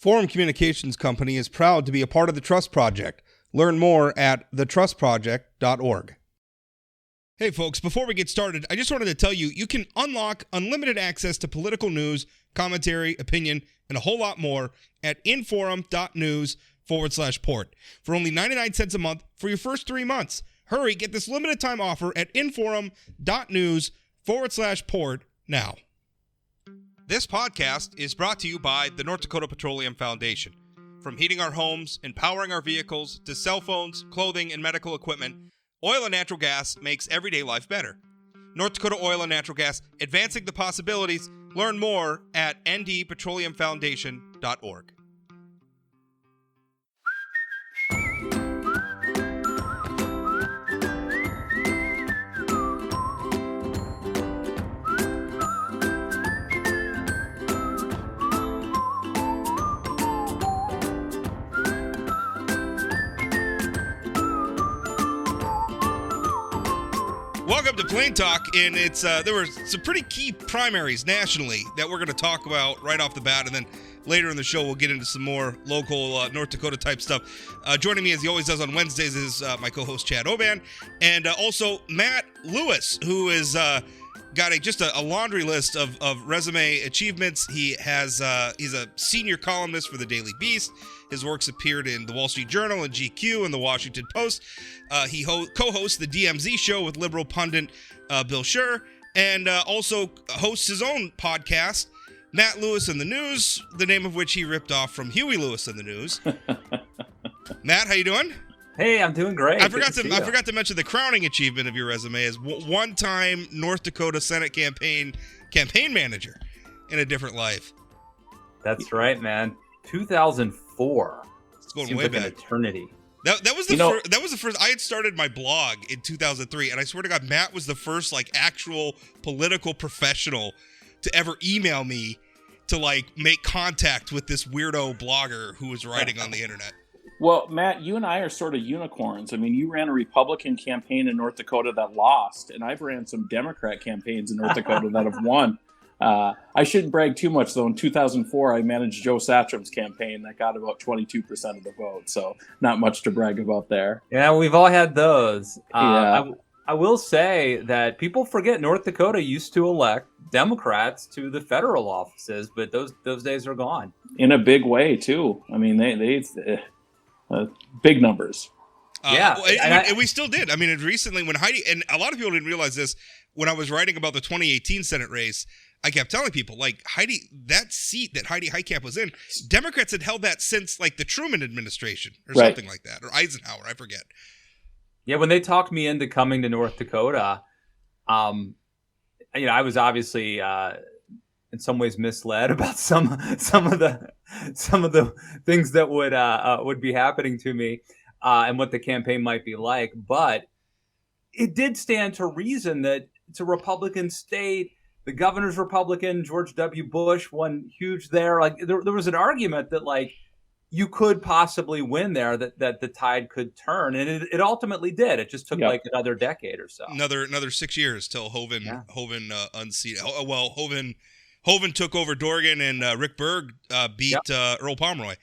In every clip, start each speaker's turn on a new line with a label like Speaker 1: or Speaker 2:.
Speaker 1: Forum Communications Company is proud to be a part of the Trust Project. Learn more at thetrustproject.org. Hey folks, before we get started, I just wanted to tell you, you can unlock unlimited access to political news, commentary, opinion, and a whole lot more at inforum.news/port for only 99 cents a month for your first 3 months. Hurry, get this limited time offer at inforum.news/port now. This podcast is brought to you by the North Dakota Petroleum Foundation. From heating our homes and powering our vehicles to cell phones, clothing, and medical equipment, oil and natural gas makes everyday life better. North Dakota Oil and Natural Gas, advancing the possibilities. Learn more at ndpetroleumfoundation.org. Welcome to Plain Talk, and there were some pretty key primaries nationally that we're going to talk about right off the bat, and then later in the show we'll get into some more local North Dakota type stuff. Joining me as he always does on Wednesdays is my co-host Chad Oban, and also Matt Lewis, who is got just a laundry list of resume achievements. He's a senior columnist for the Daily Beast. His works appeared in the Wall Street Journal and GQ and the Washington Post. He co-hosts the DMZ show with liberal pundit Bill Scher, and also hosts his own podcast, Matt Lewis and the News, the name of which he ripped off from Huey Lewis and the News. Matt, how you doing?
Speaker 2: Hey, I'm doing great.
Speaker 1: I forgot to mention the crowning achievement of your resume as one-time North Dakota Senate campaign manager in a different life.
Speaker 2: That's right, man. 2004.
Speaker 1: It's going
Speaker 2: Seems
Speaker 1: way
Speaker 2: like
Speaker 1: back.
Speaker 2: An eternity.
Speaker 1: That was the first. I had started my blog in 2003, and I swear to God, Matt was the first actual political professional to ever email me to make contact with this weirdo blogger who was writing on the internet.
Speaker 3: Well, Matt, you and I are sort of unicorns. I mean, you ran a Republican campaign in North Dakota that lost, and I've ran some Democrat campaigns in North Dakota that have won. I shouldn't brag too much, though. In 2004, I managed Joe Satchum's campaign that got about 22% of the vote, so not much to brag about there.
Speaker 2: Yeah, we've all had those.
Speaker 3: Yeah.
Speaker 2: I will say that people forget North Dakota used to elect Democrats to the federal offices, but those days are gone.
Speaker 3: In a big way, too. I mean, they big numbers.
Speaker 1: And we still did. I mean, recently when Heidi, and a lot of people didn't realize this, when I was writing about the 2018 Senate race, I kept telling people, Heidi, that seat that Heidi Heitkamp was in, Democrats had held that since, the Truman administration or something like that, or Eisenhower, I forget.
Speaker 2: Yeah, when they talked me into coming to North Dakota, I was obviously in some ways misled about some of the things that would be happening to me and what the campaign might be like. But it did stand to reason that it's a Republican state. The governor's Republican. George W. Bush won huge there. There was an argument that you could possibly win there, that the tide could turn, and it ultimately did. It just took another decade or so.
Speaker 1: Another 6 years till Hoven unseated. Well, Hoven took over Dorgan, and Rick Berg beat Earl Pomeroy.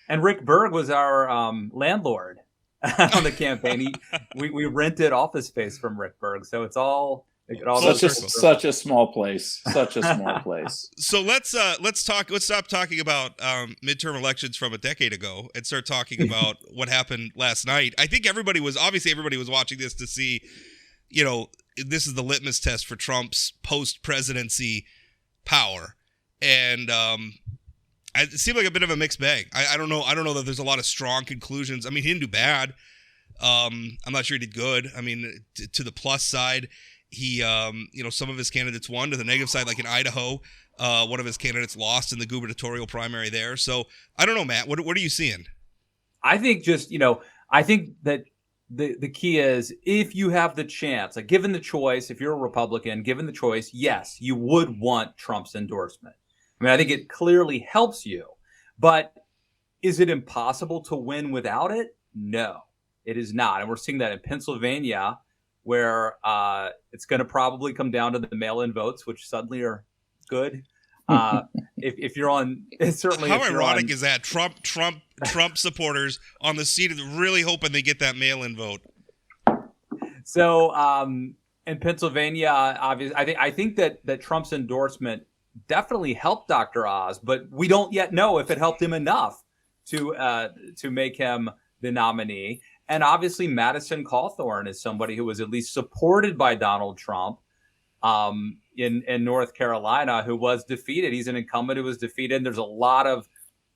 Speaker 1: And
Speaker 2: Rick Berg was our landlord on the campaign. We rented office space from Rick Berg, so it's all.
Speaker 3: Such a small place. Such a small place.
Speaker 1: So let's stop talking about midterm elections from a decade ago and start talking about what happened last night. I think everybody was watching this to see, this is the litmus test for Trump's post-presidency power, and it seemed like a bit of a mixed bag. I don't know that there's a lot of strong conclusions. I mean, he didn't do bad. I'm not sure he did good. I mean, to the plus side, he, some of his candidates won. To the negative side, like in Idaho, one of his candidates lost in the gubernatorial primary there. So I don't know, Matt. What are you seeing?
Speaker 2: I think I think that the key is, if you have the chance, given the choice, if you're a Republican, given the choice, yes, you would want Trump's endorsement. I mean, I think it clearly helps you, but is it impossible to win without it? No, it is not. And we're seeing that in Pennsylvania, where it's going to probably come down to the mail-in votes, which suddenly are good. If you're on, it's certainly
Speaker 1: how ironic is that? Trump supporters on the seat of really hoping they get that mail-in vote.
Speaker 2: So in Pennsylvania, obviously, I think that Trump's endorsement definitely helped Dr. Oz, but we don't yet know if it helped him enough to make him the nominee. And obviously, Madison Cawthorn is somebody who was at least supported by Donald Trump in North Carolina, who was defeated. He's an incumbent who was defeated. There's a lot of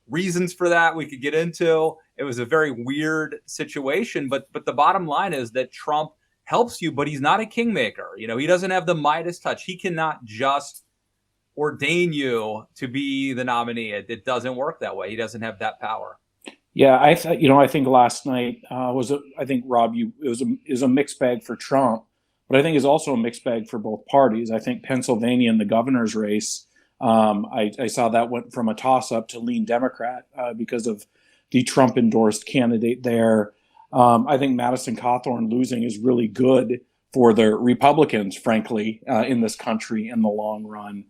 Speaker 2: reasons for that we could get into. It was a very weird situation, but the bottom line is that Trump helps you, but he's not a kingmaker. You know, he doesn't have the Midas touch. He cannot just ordain you to be the nominee. It doesn't work that way. He doesn't have that power.
Speaker 3: Yeah, I think last night I think Rob, it was a mixed bag for Trump, but I think it's also a mixed bag for both parties. I think Pennsylvania in the governor's race, I saw that went from a toss-up to lean Democrat because of the Trump-endorsed candidate there. I think Madison Cawthorn losing is really good for the Republicans, frankly, in this country in the long run.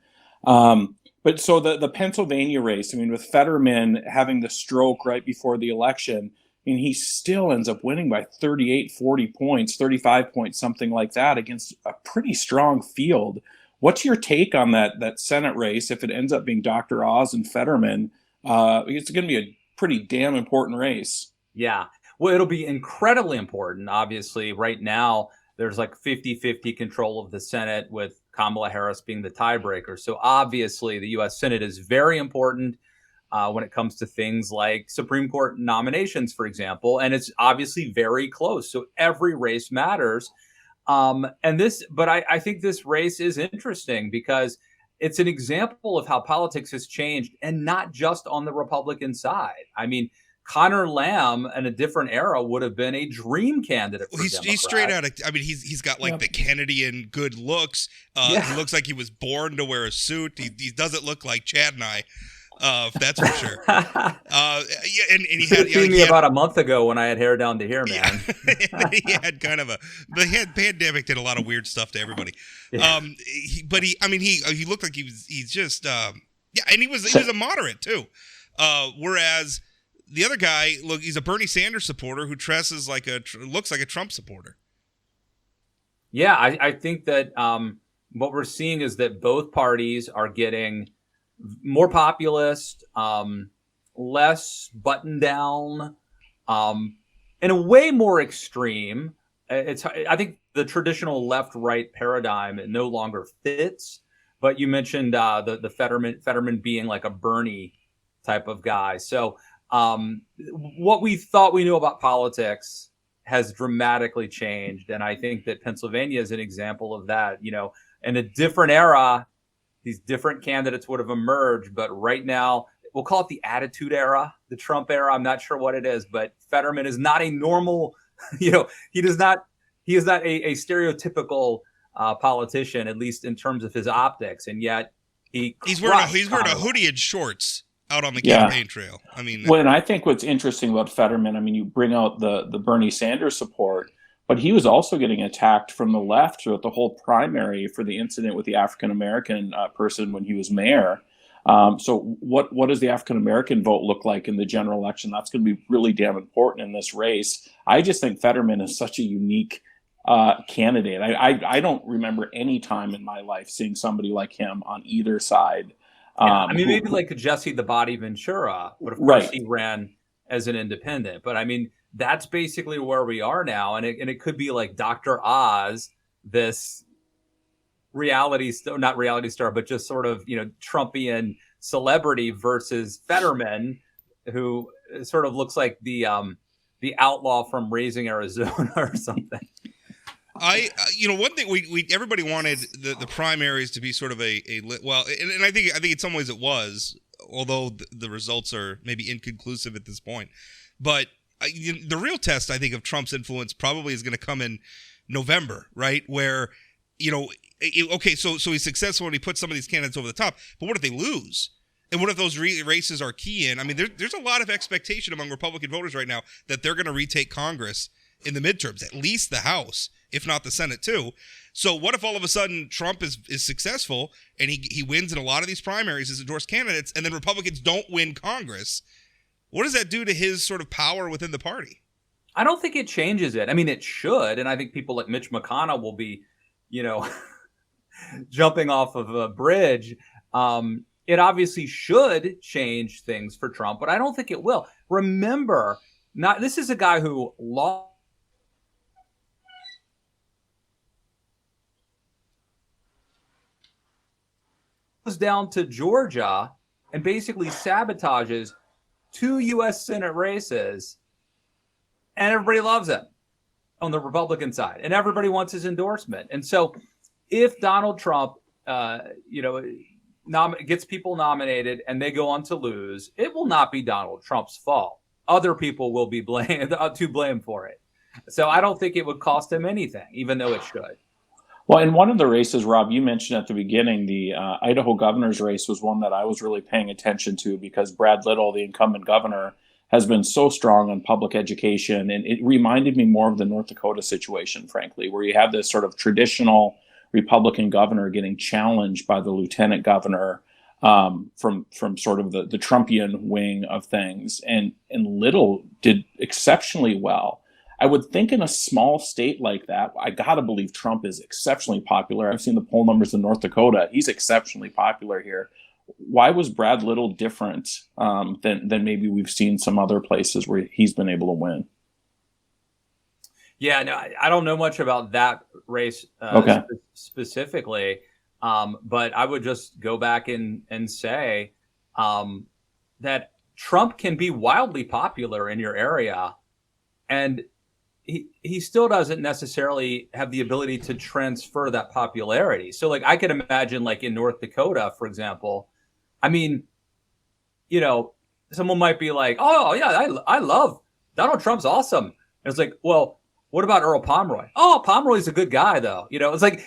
Speaker 3: But so the Pennsylvania race, I mean, with Fetterman having the stroke right before the election, I mean, he still ends up winning by 38, 40 points, 35 points, something like that against a pretty strong field. What's your take on that Senate race if it ends up being Dr. Oz and Fetterman? It's going to be a pretty damn important race.
Speaker 2: Yeah. Well, it'll be incredibly important. Obviously, right now, there's like 50-50 control of the Senate with Kamala Harris being the tiebreaker. So obviously, the U.S. Senate is very important when it comes to things like Supreme Court nominations, for example. And it's obviously very close. So every race matters. But I think this race is interesting because it's an example of how politics has changed, and not just on the Republican side. I mean, Connor Lamb in a different era would have been a dream candidate for Democrat.
Speaker 1: He's straight out of, I mean, he's got like the Kennedy-an good looks. He looks like he was born to wear a suit. He doesn't look like Chad and I. That's for sure. And he had
Speaker 2: seen me about a month ago when I had hair down to here, man.
Speaker 1: Yeah, he had kind of the pandemic did a lot of weird stuff to everybody.
Speaker 2: Yeah.
Speaker 1: He looked like he's just and he was a moderate too. Whereas the other guy, look, he's a Bernie Sanders supporter who dresses looks like a Trump supporter.
Speaker 2: Yeah, I think that what we're seeing is that both parties are getting more populist, less buttoned down, in a way more extreme. I think the traditional left-right paradigm no longer fits. But you mentioned the Fetterman being like a Bernie type of guy. So what we thought we knew about politics has dramatically changed, and I think that Pennsylvania is an example of that. You know, in a different era, these different candidates would have emerged, but right now, we'll call it the attitude era, the Trump era. I'm not sure what it is, but Fetterman is not a normal, he is not a stereotypical politician, at least in terms of his optics. And yet he's wearing a
Speaker 1: hoodie and shorts out on the campaign trail. I mean,
Speaker 3: and I think what's interesting about Fetterman, I mean, you bring out the Bernie Sanders support, but he was also getting attacked from the left throughout the whole primary for the incident with the African-American person when he was mayor. So what does the African-American vote look like in the general election? That's going to be really damn important in this race. I just think Fetterman is such a unique candidate. I don't remember any time in my life seeing somebody like him on either side.
Speaker 2: Maybe like Jesse the Body Ventura, but of course he ran as an independent. But I mean, that's basically where we are now, and it could be like Dr. Oz, this not reality star, but just sort of Trumpian celebrity versus Fetterman, who sort of looks like the outlaw from Raising Arizona or something.
Speaker 1: One thing everybody wanted the primaries to be sort of and I think in some ways it was, although the results are maybe inconclusive at this point. But the real test, I think, of Trump's influence probably is going to come in November, right? Where, so he's successful and he puts some of these candidates over the top. But what if they lose? And what if those races are key in? I mean, there's a lot of expectation among Republican voters right now that they're going to retake Congress in the midterms, at least the House, if not the Senate too. So what if all of a sudden Trump is successful and he wins in a lot of these primaries as endorsed candidates, and then Republicans don't win Congress? What does that do to his sort of power within the party?
Speaker 2: I don't think it changes it. I mean, it should, and I think people like Mitch McConnell will be, jumping off of a bridge. It obviously should change things for Trump, but I don't think it will. Remember, this is a guy who lost down to Georgia and basically sabotages 2 U.S. Senate races, and everybody loves him on the Republican side, and everybody wants his endorsement. And so if Donald Trump, gets people nominated and they go on to lose, it will not be Donald Trump's fault. Other people will be to blame for it. So I don't think it would cost him anything, even though it should.
Speaker 3: Well, in one of the races, Rob, you mentioned at the beginning, the Idaho governor's race was one that I was really paying attention to because Brad Little, the incumbent governor, has been so strong on public education. And it reminded me more of the North Dakota situation, frankly, where you have this sort of traditional Republican governor getting challenged by the lieutenant governor from sort of the Trumpian wing of things. And Little did exceptionally well. I would think in a small state like that, I got to believe Trump is exceptionally popular. I've seen the poll numbers in North Dakota. He's exceptionally popular here. Why was Brad Little different than maybe we've seen some other places where he's been able to win?
Speaker 2: Yeah, no, I don't know much about that race specifically, but I would just go back and say that Trump can be wildly popular in your area, and he still doesn't necessarily have the ability to transfer that popularity. So, like, I could imagine, like, in North Dakota, for example, I mean, someone might be like, oh, yeah, I love Donald Trump's awesome. And it's like, well, what about Earl Pomeroy? Oh, Pomeroy's a good guy, though. It's like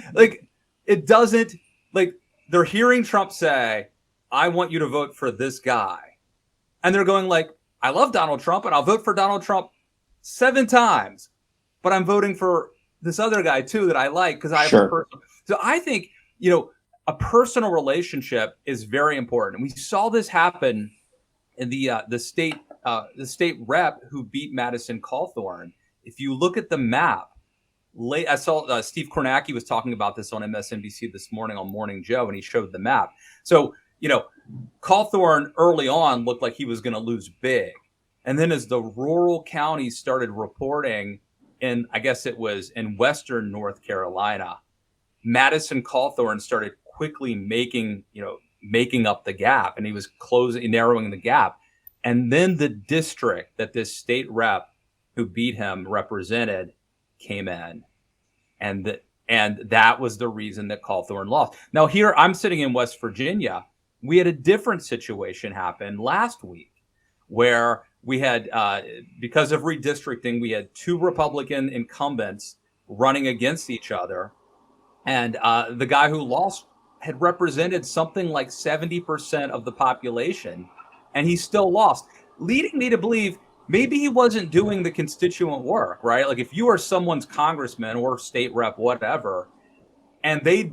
Speaker 2: it doesn't, like, they're hearing Trump say, I want you to vote for this guy. And they're going like, I love Donald Trump and I'll vote for Donald Trump 7 times, but I'm voting for this other guy too that I like because I have a personal. So I think, a personal relationship is very important. We saw this happen in the state rep who beat Madison Cawthorn. If you look at the map, I saw Steve Kornacki was talking about this on MSNBC this morning on Morning Joe, and he showed the map. So, Cawthorn early on looked like he was going to lose big. And then as the rural counties started reporting I guess it was in Western North Carolina, Madison Cawthorn started quickly making up the gap, and he was narrowing the gap. And then the district that this state rep who beat him represented came in, and that was the reason that Cawthorn lost. Now here I'm sitting in West Virginia. We had a different situation happen last week where we had, because of redistricting, we had 2 Republican incumbents running against each other. And the guy who lost had represented something like 70% of the population, and he still lost, leading me to believe maybe he wasn't doing the constituent work, right? Like if you are someone's congressman or state rep, whatever, and they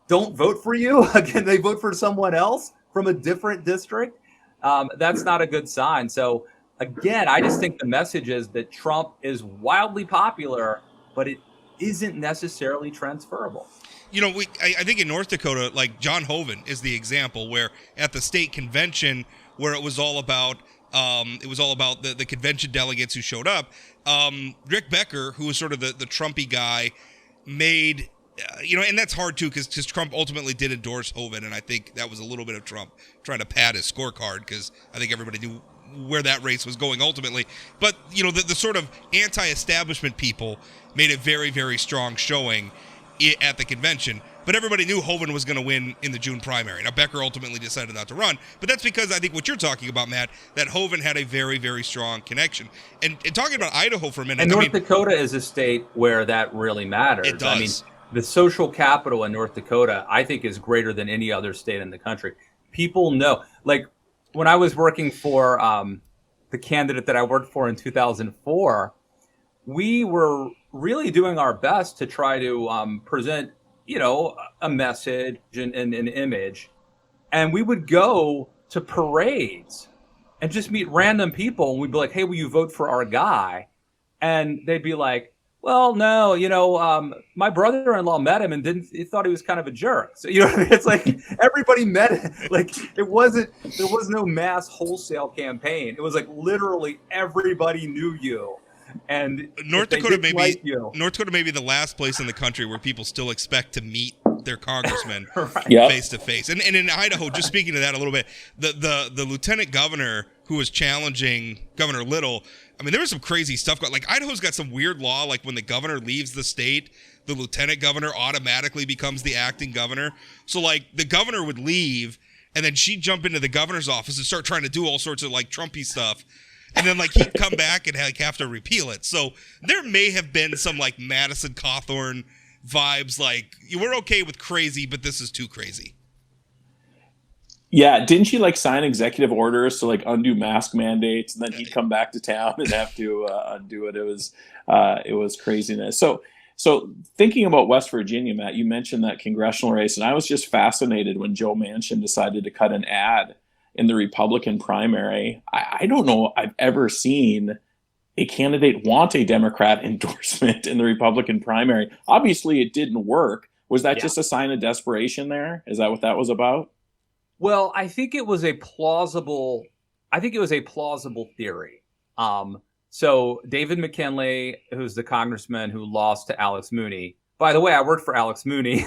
Speaker 2: don't vote for you, again, they vote for someone else from a different district, that's not a good sign. So again, I just think the message is that Trump is wildly popular, but it isn't necessarily transferable.
Speaker 1: I think in North Dakota, like John Hoeven is the example where at the state convention where it was all about the convention delegates who showed up, Rick Becker, who was sort of the Trumpy guy, made and that's hard too because Trump ultimately did endorse Hoeven, and I think that was a little bit of Trump trying to pad his scorecard because I think everybody knew where that race was going ultimately. But the sort of anti-establishment people made a very, very strong showing at the convention, but everybody knew Hoeven was going to win in the June primary. Now Becker ultimately decided not to run, but that's because I think what you're talking about, Matt, that Hoeven had a very, very strong connection. And talking about Idaho for a minute,
Speaker 2: and North Dakota is a state where that really matters.
Speaker 1: It does.
Speaker 2: I mean, the social capital in North Dakota, I think, is greater than any other state in the country. People know, like when I was working for the candidate that I worked for in 2004, we were really doing our best to try to present, a message and an image. And we would go to parades and just meet random people. And we'd be like, hey, will you vote for our guy? And they'd be like, well, no, my brother-in-law met him and he thought he was kind of a jerk. So, it's like everybody met him. Like there was no mass wholesale campaign. It was like literally everybody knew you. And
Speaker 1: North Dakota may be the last place in the country where people still expect to meet their congressman face to face. And in Idaho, just speaking to that a little bit, the lieutenant governor who was challenging Governor Little, I mean, there was some crazy stuff going. Like Idaho's got some weird law, like when the governor leaves the state, the lieutenant governor automatically becomes the acting governor. So like the governor would leave, and then she'd jump into the governor's office and start trying to do all sorts of like Trumpy stuff. And then, like, he'd come back and have to repeal it. So there may have been some, like, Madison Cawthorn vibes, like, we're okay with crazy, but this is too crazy.
Speaker 3: Yeah, didn't she, like, sign executive orders to, like, undo mask mandates, and then he'd come back to town and have to undo it? It was craziness. So thinking about West Virginia, Matt, you mentioned that congressional race, and I was just fascinated when Joe Manchin decided to cut an ad in the Republican primary. I don't know I've ever seen a candidate want a Democrat endorsement in the Republican primary. Obviously, it didn't work. Was that just a sign of desperation there? Is that what that was about?
Speaker 2: Well, I think it was a plausible theory. So David McKinley, who's the congressman who lost to Alex Mooney. By the way, I worked for Alex Mooney.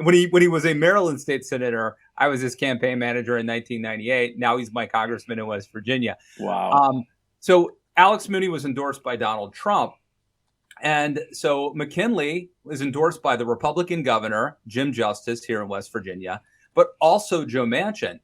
Speaker 2: When he was a Maryland state senator, I was his campaign manager in 1998. Now he's my congressman in West Virginia.
Speaker 3: Wow.
Speaker 2: So Alex Mooney was endorsed by Donald Trump. And so McKinley was endorsed by the Republican governor, Jim Justice, here in West Virginia, but also Joe Manchin.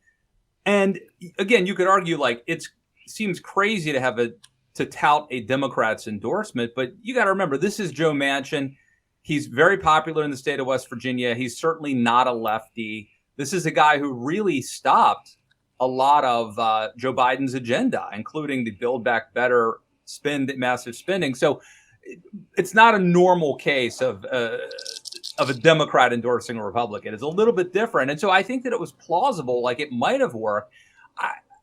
Speaker 2: And again, you could argue like it seems crazy to tout a Democrat's endorsement, but you got to remember, this is Joe Manchin. He's very popular in the state of West Virginia. He's certainly not a lefty. This is a guy who really stopped a lot of Joe Biden's agenda, including the Build Back Better massive spending. So it's not a normal case of a Democrat endorsing a Republican. It's a little bit different. And so I think that it was plausible, like it might have worked.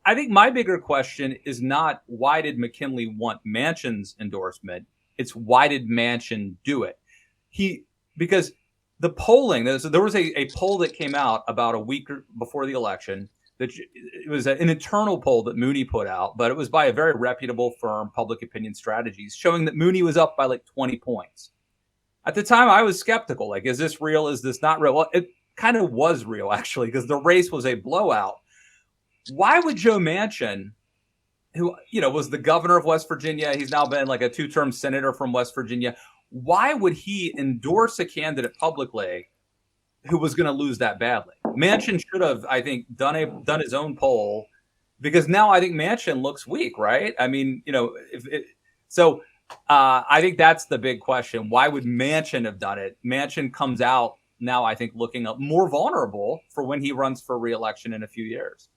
Speaker 2: I think my bigger question is not why did McKinley want Manchin's endorsement? It's why did Manchin do it? Because the polling, there was a poll that came out about a week before the election. It was an internal poll that Mooney put out, but it was by a very reputable firm, Public Opinion Strategies, showing that Mooney was up by like 20 points. At the time, I was skeptical. Like, is this real? Is this not real? Well, it kind of was real, actually, because the race was a blowout. Why would Joe Manchin, who was the governor of West Virginia, he's now been like a 2-term senator from West Virginia, why would he endorse a candidate publicly who was going to lose that badly? Manchin should have, I think, done his own poll, because now I think Manchin looks weak, right? I mean, I think that's the big question. Why would Manchin have done it? Manchin comes out now, I think, looking up more vulnerable for when he runs for re-election in a few years.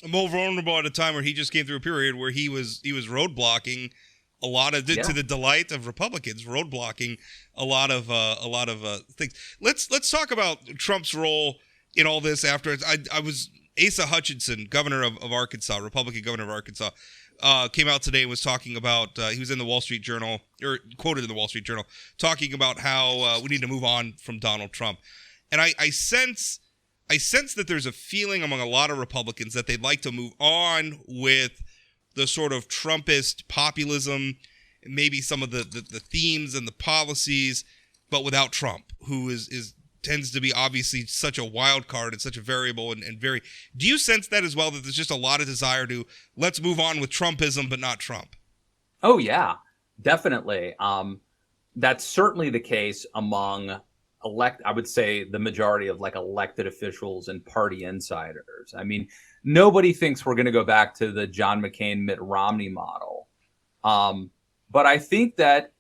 Speaker 1: More vulnerable at a time where he just came through a period where he was roadblocking a lot of to the delight of Republicans, roadblocking a lot of things. Let's talk about Trump's role in all this. After I was Asa Hutchinson, governor of Arkansas, Republican governor of Arkansas, came out today and was talking about he was in the Wall Street Journal, or quoted in the Wall Street Journal, talking about how we need to move on from Donald Trump. And I sense that there's a feeling among a lot of Republicans that they'd like to move on with the sort of Trumpist populism, maybe some of the themes and the policies, but without Trump, who tends to be obviously such a wild card and such a variable and very. Do you sense that as well, that there's just a lot of desire to let's move on with Trumpism, but not Trump?
Speaker 2: Oh yeah, definitely. That's certainly the case among I would say the majority of like elected officials and party insiders. I mean, nobody thinks we're going to go back to the John McCain, Mitt Romney model. But I think that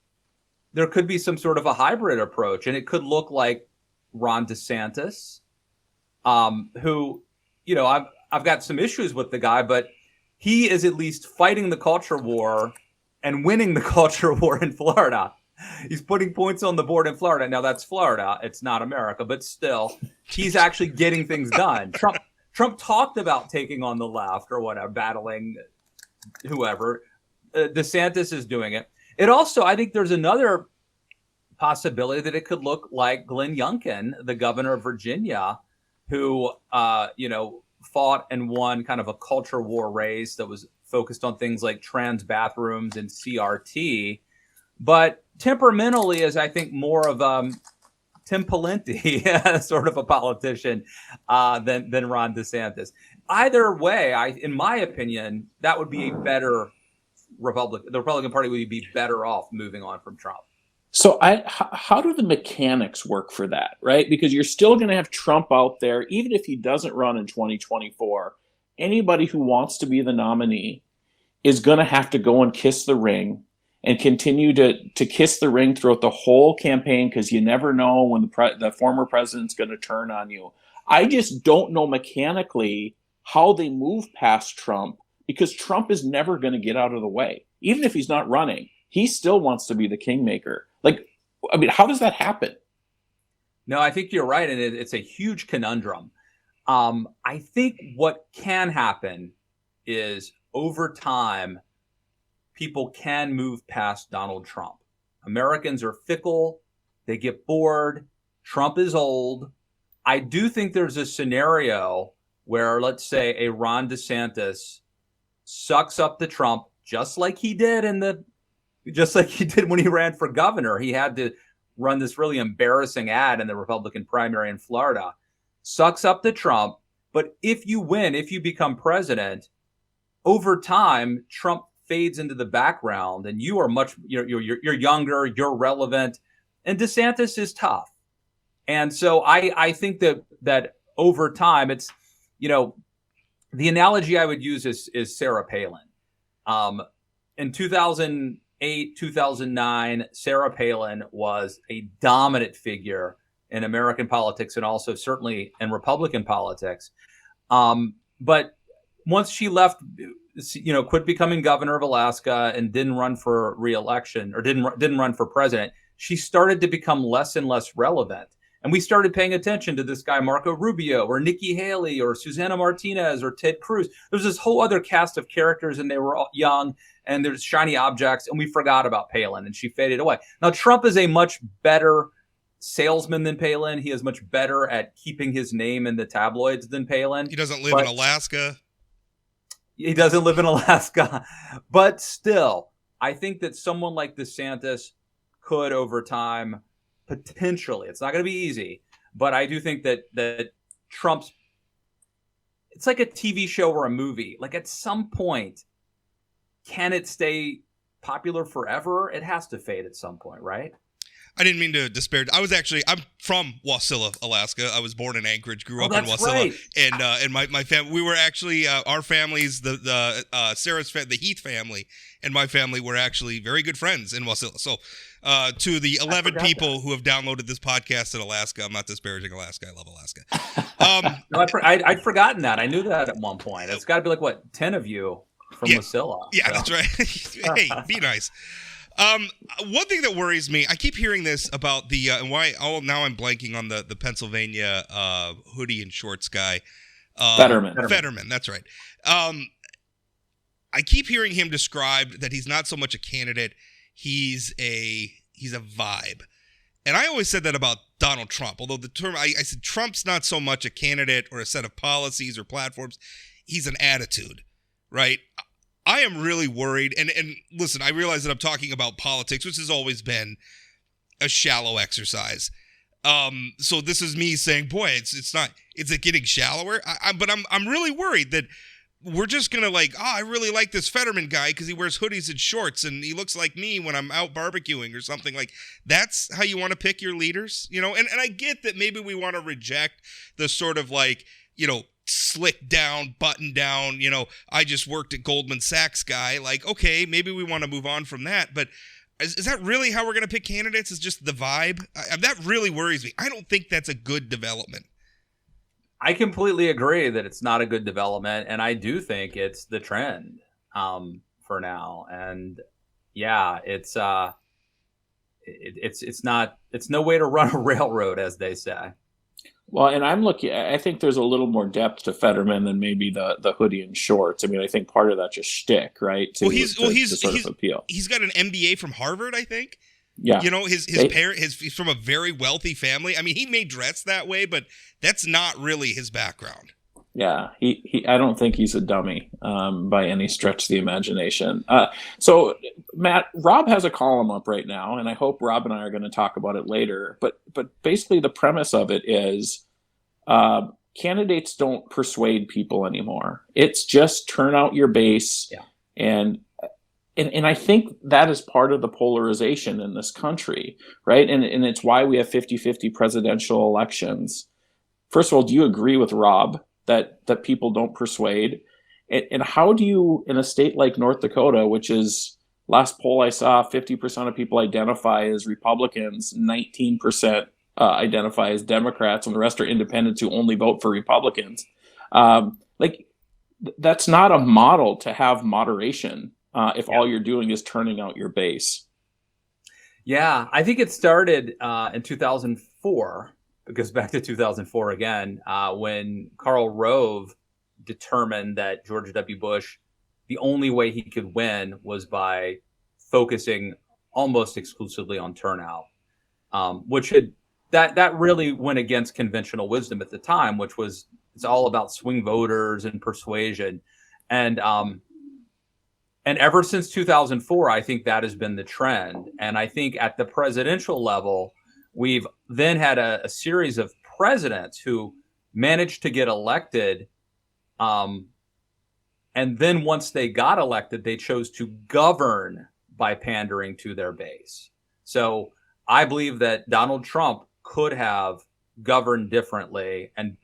Speaker 2: there could be some sort of a hybrid approach, and it could look like Ron DeSantis, who, I've got some issues with the guy, but he is at least fighting the culture war and winning the culture war in Florida. He's putting points on the board in Florida. Now that's Florida. It's not America, but still, he's actually getting things done. Trump talked about taking on the left or whatever, battling whoever. DeSantis is doing it. It also, I think there's another possibility that it could look like Glenn Youngkin, the governor of Virginia, who, fought and won kind of a culture war race that was focused on things like trans bathrooms and CRT, but temperamentally is, I think, more of Tim Pawlenty, sort of a politician, than Ron DeSantis. Either way, in my opinion, that would be a better Republican. The Republican Party would be better off moving on from Trump.
Speaker 3: So how do the mechanics work for that, right? Because you're still going to have Trump out there, even if he doesn't run in 2024. Anybody who wants to be the nominee is going to have to go and kiss the ring and continue to kiss the ring throughout the whole campaign, because you never know when the former president's going to turn on you. I just don't know mechanically how they move past Trump, because Trump is never going to get out of the way. Even if he's not running, he still wants to be the kingmaker. How does that happen?
Speaker 2: No, I think you're right, and it's a huge conundrum. I think what can happen is over time, people can move past Donald Trump. Americans are fickle. They get bored. Trump is old. I do think there's a scenario where, let's say, a Ron DeSantis sucks up to Trump, just like he did when he ran for governor. He had to run this really embarrassing ad in the Republican primary in Florida. Sucks up to Trump. But if you win, if you become president, over time, Trump fades into the background, and you are you're younger, you're relevant, and DeSantis is tough. And so I think that over time, it's, the analogy I would use is Sarah Palin. In 2008, 2009, Sarah Palin was a dominant figure in American politics and also certainly in Republican politics. But once she left, quit becoming governor of Alaska and didn't run for re-election, or didn't run for president, she started to become less and less relevant. And we started paying attention to this guy, Marco Rubio, or Nikki Haley, or Susana Martinez, or Ted Cruz. There's this whole other cast of characters, and they were all young, and there's shiny objects, and we forgot about Palin, and she faded away. Now, Trump is a much better salesman than Palin. He is much better at keeping his name in the tabloids than Palin.
Speaker 1: He doesn't live in Alaska.
Speaker 2: He doesn't live in Alaska. But still, I think that someone like DeSantis could, over time, potentially, it's not going to be easy, but I do think that Trump's, it's like a TV show or a movie. Like, at some point, can it stay popular forever? It has to fade at some point, right?
Speaker 1: I didn't mean to disparage. I'm from Wasilla, Alaska. I was born in Anchorage, grew up in Wasilla,
Speaker 2: right.
Speaker 1: And my family, we were actually our families, the Sarah's the Heath family, and my family were actually very good friends in Wasilla. So, to the 11 people who have downloaded this podcast in Alaska, I'm not disparaging Alaska. I love Alaska.
Speaker 2: No, I'd forgotten that. I knew that at one point. It's got to be like, what, 10 of you from Wasilla? Yeah,
Speaker 1: so. That's right. Hey, be nice. One thing that worries me, I keep hearing this about the now I'm blanking on the Pennsylvania hoodie and shorts guy. Fetterman, that's right. I keep hearing him described that he's not so much a candidate, he's a vibe. And I always said that about Donald Trump, although the term I said Trump's not so much a candidate or a set of policies or platforms, he's an attitude, right? I am really worried, and listen, I realize that I'm talking about politics, which has always been a shallow exercise. So this is me saying, boy, is it getting shallower? But I'm really worried that we're just gonna I really like this Fetterman guy because he wears hoodies and shorts and he looks like me when I'm out barbecuing or something. Like, that's how you want to pick your leaders, And I get that maybe we want to reject the sort of slick down, button down, I just worked at Goldman Sachs guy. Okay, maybe we want to move on from that. But is that really how we're going to pick candidates? Is just the vibe? That really worries me. I don't think that's a good development.
Speaker 2: I completely agree that it's not a good development. And I do think it's the trend for now. And, yeah, it's no way to run a railroad, as they say.
Speaker 3: Well, and I think there's a little more depth to Fetterman than maybe the hoodie and shorts. I mean, I think part of that's just shtick, right? To sort of appeal.
Speaker 1: He's got an MBA from Harvard, I think.
Speaker 3: Yeah.
Speaker 1: You know, his parent, he's from a very wealthy family. I mean, he may dress that way, but that's not really his background.
Speaker 3: Yeah, I don't think he's a dummy by any stretch of the imagination. So, Matt, Rob has a column up right now, and I hope Rob and I are going to talk about it later. But basically, the premise of it is candidates don't persuade people anymore. It's just turn out your base, and I think that is part of the polarization in this country, right? And it's why we have 50-50 presidential elections. First of all, do you agree with Rob that people don't persuade? And how do you, in a state like North Dakota, which is, last poll I saw, 50% of people identify as Republicans, 19% identify as Democrats, and the rest are independents who only vote for Republicans. That's not a model to have moderation if all you're doing is turning out your base.
Speaker 2: Yeah, I think it started in 2004. It goes back to 2004 again, when Karl Rove determined that George W. Bush, the only way he could win was by focusing almost exclusively on turnout, which that really went against conventional wisdom at the time, which was it's all about swing voters and persuasion, and ever since 2004, I think that has been the trend, and I think at the presidential level, we've then had a series of presidents who managed to get elected. And then once they got elected, they chose to govern by pandering to their base. So I believe that Donald Trump could have governed differently and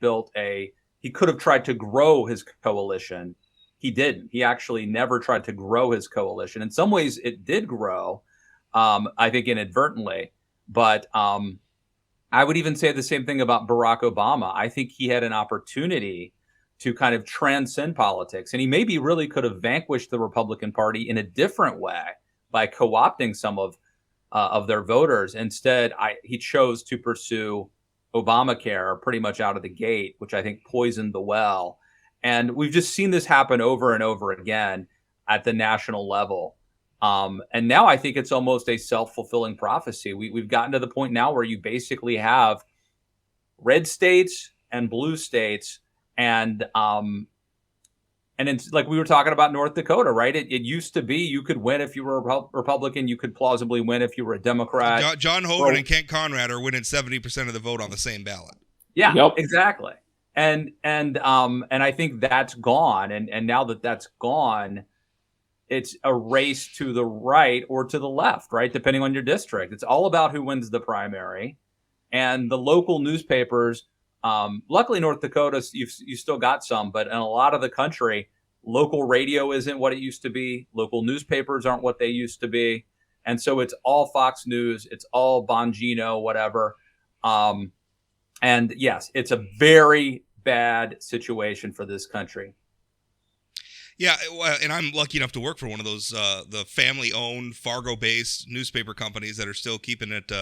Speaker 2: he could have tried to grow his coalition. He didn't. He actually never tried to grow his coalition. In some ways, it did grow, I think inadvertently. But I would even say the same thing about Barack Obama. I think he had an opportunity to kind of transcend politics. And he maybe really could have vanquished the Republican Party in a different way by co-opting some of their voters. Instead, he chose to pursue Obamacare pretty much out of the gate, which I think poisoned the well. And we've just seen this happen over and over again at the national level. And now I think it's almost a self-fulfilling prophecy. We've gotten to the point now where you basically have red states and blue states, and it's like we were talking about North Dakota, right? It used to be you could win if you were a Republican, you could plausibly win if you were a Democrat.
Speaker 1: John Hoeven and Kent Conrad are winning 70% of the vote on the same ballot.
Speaker 2: Yeah, yep. Exactly. And I think that's gone, and now that that's gone, it's a race to the right or to the left, right? Depending on your district. It's all about who wins the primary. And the local newspapers, luckily North Dakota, you still got some, but in a lot of the country, local radio isn't what it used to be. Local newspapers aren't what they used to be. And so it's all Fox News. It's all Bongino, whatever. And yes, it's a very bad situation for this country.
Speaker 1: Yeah, and I'm lucky enough to work for one of those the family-owned Fargo-based newspaper companies that are still keeping it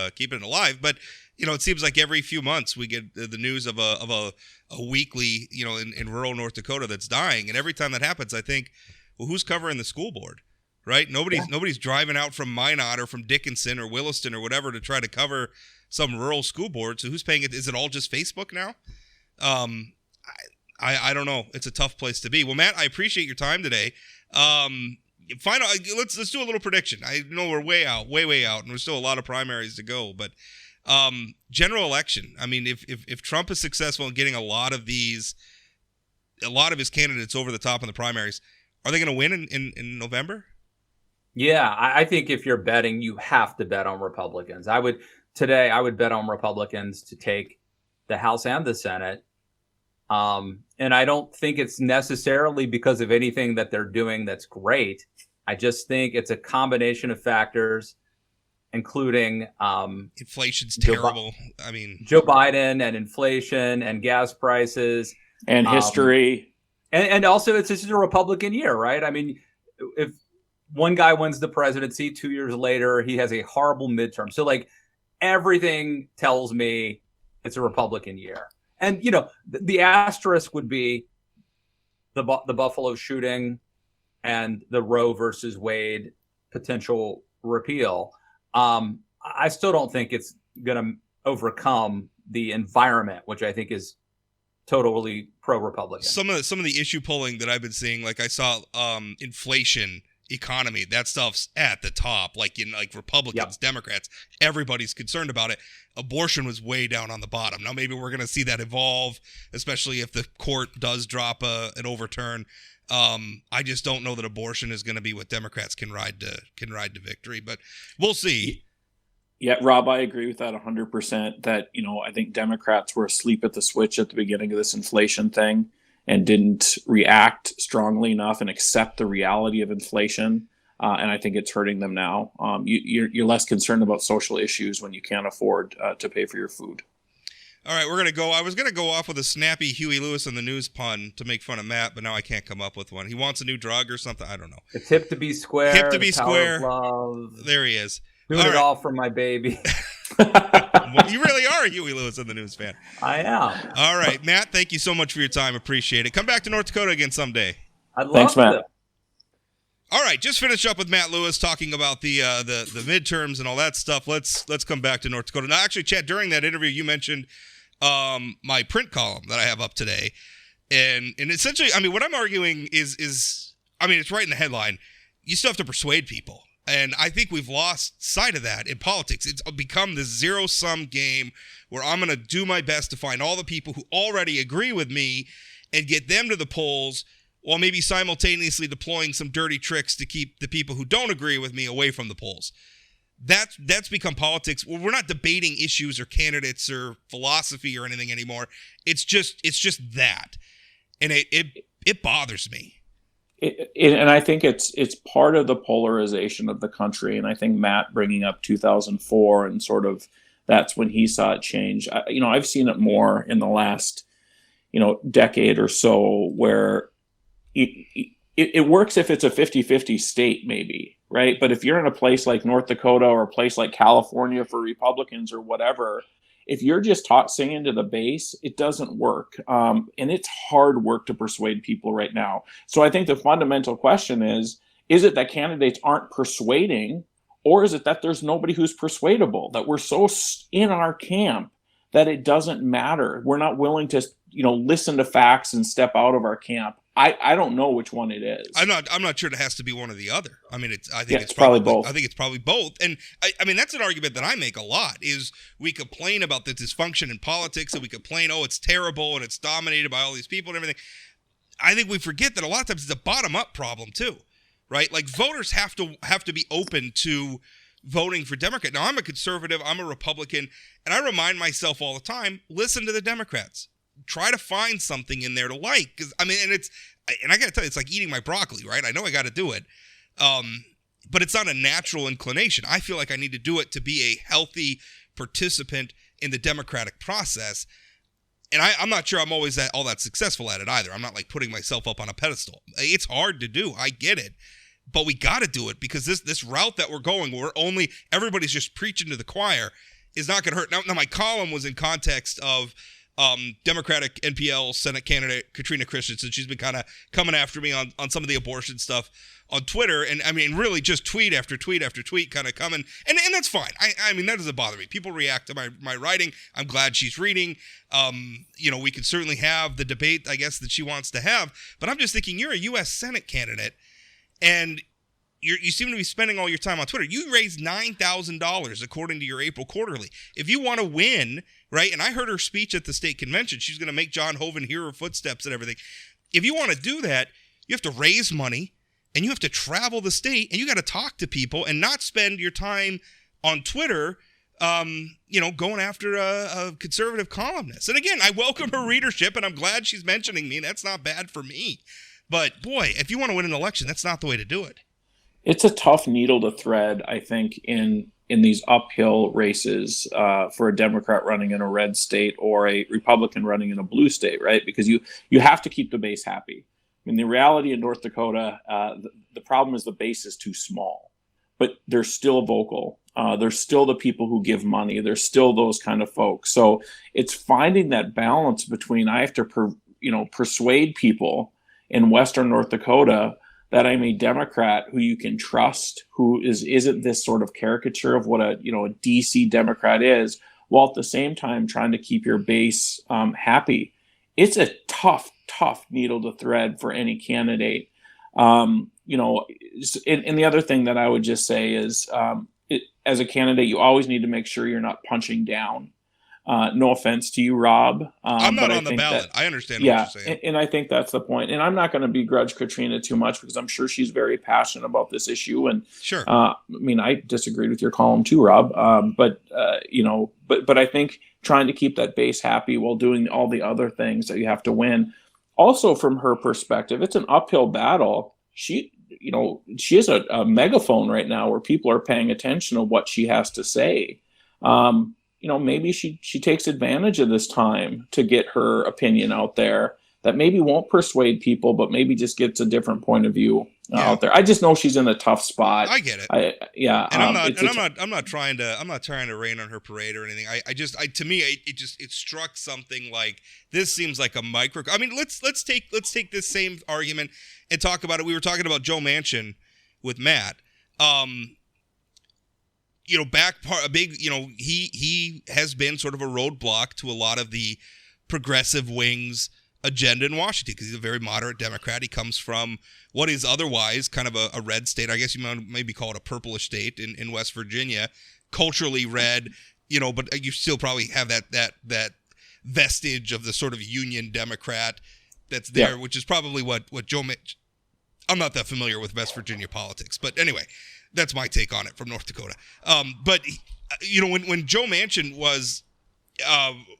Speaker 1: alive. But you know, it seems like every few months we get the news of a weekly, you know, in rural North Dakota that's dying, and every time that happens, I think, well, who's covering the school board, right? Nobody's driving out from Minot or from Dickinson or Williston or whatever to try to cover some rural school board. So who's paying it? Is it all just Facebook now? I don't know. It's a tough place to be. Well, Matt, I appreciate your time today. Let's do a little prediction. I know we're way out, and there's still a lot of primaries to go. But general election. I mean, if Trump is successful in getting a lot of his candidates over the top in the primaries, are they going to win in November?
Speaker 2: Yeah, I think if you're betting, you have to bet on Republicans. I would bet on Republicans to take the House and the Senate. And I don't think it's necessarily because of anything that they're doing that's great. I just think it's a combination of factors, including
Speaker 1: inflation's terrible.
Speaker 2: Joe Biden and inflation and gas prices
Speaker 3: and history.
Speaker 2: And also it's just a Republican year, right? I mean, if one guy wins the presidency. 2 years later, he has a horrible midterm. So like everything tells me it's a Republican year. And, the asterisk would be the Buffalo shooting and the Roe versus Wade potential repeal. I still don't think it's going to overcome the environment, which I think is totally pro-Republican.
Speaker 1: Some of the issue polling that I've been seeing, like I saw inflation, economy, that stuff's at the top, like in like Republicans, Democrats, everybody's concerned about it. Abortion was way down on the bottom. Now maybe we're going to see that evolve, especially if the court does drop an overturn. I just don't know that abortion is going to be what Democrats can ride to victory, but we'll see.
Speaker 3: Yeah, Rob, I agree with that 100%. That, I think Democrats were asleep at the switch at the beginning of this inflation thing and didn't react strongly enough and accept the reality of inflation. And I think it's hurting them now. You're less concerned about social issues when you can't afford to pay for your food.
Speaker 1: All right, I was going to go off with a snappy Huey Lewis on the News pun to make fun of Matt, but now I can't come up with one. He wants a new drug or something. I don't know.
Speaker 2: It's hip to be square.
Speaker 1: Hip to be square.
Speaker 2: Love.
Speaker 1: There he is.
Speaker 2: Doing it all for my baby.
Speaker 1: Well, you really are a Huey Lewis on the News fan.
Speaker 2: I am.
Speaker 1: All right, Matt, thank you so much for your time. Appreciate it. Come back to North Dakota again someday.
Speaker 2: I'd love
Speaker 3: Thanks, Matt.
Speaker 2: to.
Speaker 1: All right, just finished up with Matt Lewis talking about the midterms and all that stuff. Let's come back to North Dakota. Now, actually, Chad, during that interview, you mentioned my print column that I have up today, and essentially, I mean, what I'm arguing is, I mean, it's right in the headline. You still have to persuade people. And I think we've lost sight of that in politics. It's become this zero-sum game where I'm going to do my best to find all the people who already agree with me and get them to the polls, while maybe simultaneously deploying some dirty tricks to keep the people who don't agree with me away from the polls. That's become politics. We're not debating issues or candidates or philosophy or anything anymore. It's just that. And it bothers me.
Speaker 3: And I think it's part of the polarization of the country. And I think Matt bringing up 2004 and sort of that's when he saw it change. I've seen it more in the last, decade or so, where it works if it's a 50-50 state, maybe, right? But if you're in a place like North Dakota or a place like California for Republicans or whatever, if you're just singing to the base, it doesn't work. And it's hard work to persuade people right now. So I think the fundamental question is it that candidates aren't persuading, or is it that there's nobody who's persuadable, that we're so in our camp that it doesn't matter? We're not willing to, listen to facts and step out of our camp. I don't know which one it is.
Speaker 1: I'm not sure it has to be one or the other. I mean, I think it's
Speaker 3: probably both.
Speaker 1: I think it's probably both. And I mean, that's an argument that I make a lot, is we complain about the dysfunction in politics, and we complain, it's terrible and it's dominated by all these people and everything. I think we forget that a lot of times it's a bottom-up problem too, right? Like, voters have to be open to voting for Democrat. Now, I'm a conservative, I'm a Republican, and I remind myself all the time, listen to the Democrats. Try to find something in there to like, because I mean, and I gotta tell you, it's like eating my broccoli, right? I know I got to do it, but it's not a natural inclination. I feel like I need to do it to be a healthy participant in the democratic process, and I'm not sure I'm always all that successful at it either. I'm not like putting myself up on a pedestal. It's hard to do. I get it, but we got to do it, because this route that we're going, where everybody's just preaching to the choir, is not going to hurt. Now, my column was in context of Democratic NPL Senate candidate Katrina Christensen. She's been kind of coming after me on some of the abortion stuff on Twitter, and I mean, really just tweet after tweet after tweet kind of coming, and that's fine. I mean, that doesn't bother me. People react to my writing. I'm glad she's reading. We could certainly have the debate, I guess, that she wants to have, but I'm just thinking, you're a U.S. Senate candidate, and you seem to be spending all your time on Twitter. You raised $9,000 according to your April quarterly. If you want to win, right? And I heard her speech at the state convention. She's going to make John Hoeven hear her footsteps and everything. If you want to do that, you have to raise money, and you have to travel the state, and you got to talk to people and not spend your time on Twitter, going after a conservative columnist. And again, I welcome her readership, and I'm glad she's mentioning me. That's not bad for me. But boy, if you want to win an election, that's not the way to do it.
Speaker 3: It's a tough needle to thread, I think, in these uphill races for a Democrat running in a red state or a Republican running in a blue state, right? Because you have to keep the base happy. mean, the reality in North Dakota, the problem is the base is too small, but they're still vocal. They're still the people who give money. They're still those kind of folks. So it's finding that balance between I have to, persuade people in Western North Dakota that I'm a Democrat who you can trust, who isn't this sort of caricature of what a DC Democrat is, while at the same time trying to keep your base happy. It's a tough needle to thread for any candidate. And the other thing that I would just say is, as a candidate, you always need to make sure you're not punching down. No offense to you, Rob.
Speaker 1: I'm not on the ballot. I understand what you're saying.
Speaker 3: And I think that's the point. And I'm not going to begrudge Katrina too much because I'm sure she's very passionate about this issue. And
Speaker 1: sure,
Speaker 3: I disagreed with your column too, Rob. But I think trying to keep that base happy while doing all the other things that you have to win. Also, from her perspective, it's an uphill battle. She has a megaphone right now where people are paying attention to what she has to say. Maybe she takes advantage of this time to get her opinion out there that maybe won't persuade people, but maybe just gets a different point of view out there. I just know she's in a tough spot.
Speaker 1: I get it. I'm not trying to rain on her parade or anything. To me, it struck something like this seems like a micro. I mean, let's take this same argument and talk about it. We were talking about Joe Manchin with Matt. He has been sort of a roadblock to a lot of the progressive wing's agenda in Washington because he's a very moderate Democrat. He comes from what is otherwise kind of a red state. I guess you might maybe call it a purplish state in West Virginia, culturally red, but you still probably have that vestige of the sort of Union Democrat that's there, which is probably what Joe Manchin. I'm not that familiar with West Virginia politics, but anyway, that's my take on it from North Dakota. But when Joe Manchin was